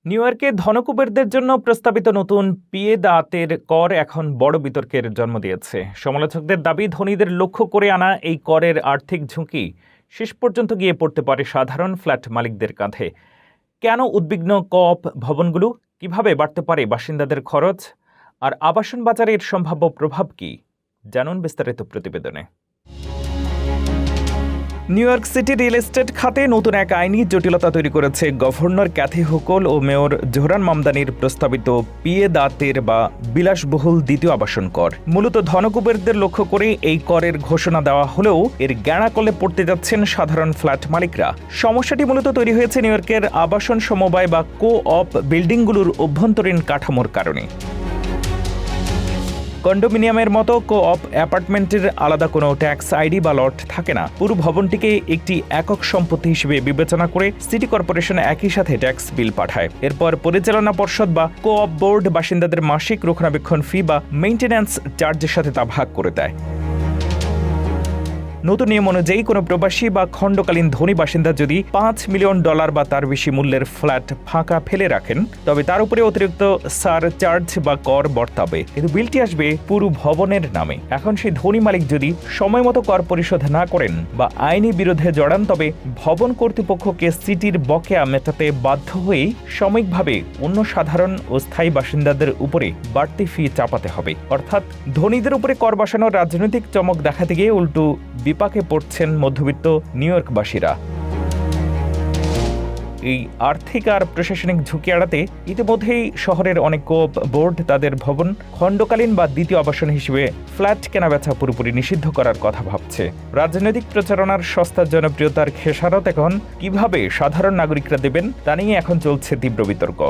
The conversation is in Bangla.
নিউ ইয়র্কে ধনকুবেরদের জন্য প্রস্তাবিত নতুন পিয়ে দাঁতের কর এখন বড় বিতর্কের জন্ম দিয়েছে। সমালোচকদের দাবি, ধনীদের লক্ষ্য করে আনা এই করের আর্থিক ঝুঁকি শেষ পর্যন্ত গিয়ে পড়তে পারে সাধারণ ফ্ল্যাট মালিকদের কাঁধে। কেন উদ্বিগ্ন কপ ভবনগুলো, কিভাবে বাড়তে পারে বাসিন্দাদের খরচ, আর আবাসন বাজারের সম্ভাব্য প্রভাব কি, জানুন বিস্তারিত প্রতিবেদনে। New York city real estate খাতে নতুন এক আইনি জটিলতা তৈরি করেছে গভর্নর ক্যাথি হুকল ও মেয়র জোহরান মামদানির প্রস্তাবিত পিয়ে দাঁতের বা বিলাসবহুল দ্বিতীয় আবাসন কর। মূলত ধনকুবেরদের লক্ষ্য করে এই করের ঘোষণা দেওয়া হলেও এর গ্যাড়াকলে পড়তে যাচ্ছেন সাধারণ ফ্ল্যাট মালিকরা। সমস্যাটি মূলত তৈরি হয়েছে নিউ ইয়র্কের আবাসন সমবায় বা কো অপ বিল্ডিংগুলোর অভ্যন্তরীণ কাঠামোর কারণে। কন্ডোমিনিয়ামের মতো কো অপ অ্যাপার্টমেন্টের আলাদা কোনো ট্যাক্স আইডি বা লট থাকে না। পুরো ভবনটিকে একটি একক সম্পত্তি হিসেবে বিবেচনা করে সিটি কর্পোরেশন একই সাথে ট্যাক্স বিল পাঠায়। এরপর পরিচালনা পর্ষদ বা কো অপ বোর্ড বাসিন্দাদের মাসিক রক্ষণাবেক্ষণ ফি বা মেইনটেন্যান্স চার্জের সাথে তা ভাগ করে দেয়। নতুন নিয়ম অনুযায়ী কোনো প্রবাসী বা খণ্ডকালীন ধনী বাসিন্দা যদি $5 মিলিয়ন বা তার বেশি মূল্যের ফ্ল্যাট ফাঁকা ফেলে রাখেন, তবে তার উপরে অতিরিক্ত সারচার্জ বা কর বর্তাবে, কিন্তু বিলটি আসবে পুরো ভবনের নামে। এখন সেই ধনী মালিক যদি সময় মতো কর পরিশোধ না করেন বা আইনি বিরোধে জড়ান, তবে ভবন কর্তৃপক্ষকে সিটির বকেয়া মেটাতে বাধ্য হয়েই সাময়িকভাবে অন্য সাধারণ ও স্থায়ী বাসিন্দাদের উপরে বাড়তি ফি চাপাতে হবে। অর্থাৎ ধনীদের উপরে কর বসানোর রাজনৈতিক চমক দেখাতে গিয়ে উল্টো বিপাকে পড়ছেন মধ্যবিত্ত নিউ ইয়র্কবাসীরা। এই আর্থিক আর প্রশাসনিক ঝুঁকি এড়াতে ইতিমধ্যেই শহরের অনেক কোপ বোর্ড তাদের ভবন খণ্ডকালীন বা দ্বিতীয় আবাসন হিসেবে ফ্ল্যাট কেনাবেচা পুরোপুরি নিষিদ্ধ করার কথা ভাবছে। রাজনৈতিক প্রচারণার সস্তা জনপ্রিয়তার খেসারত এখন কিভাবে সাধারণ নাগরিকরা দেবেন তা নিয়ে এখন চলছে তীব্র বিতর্ক।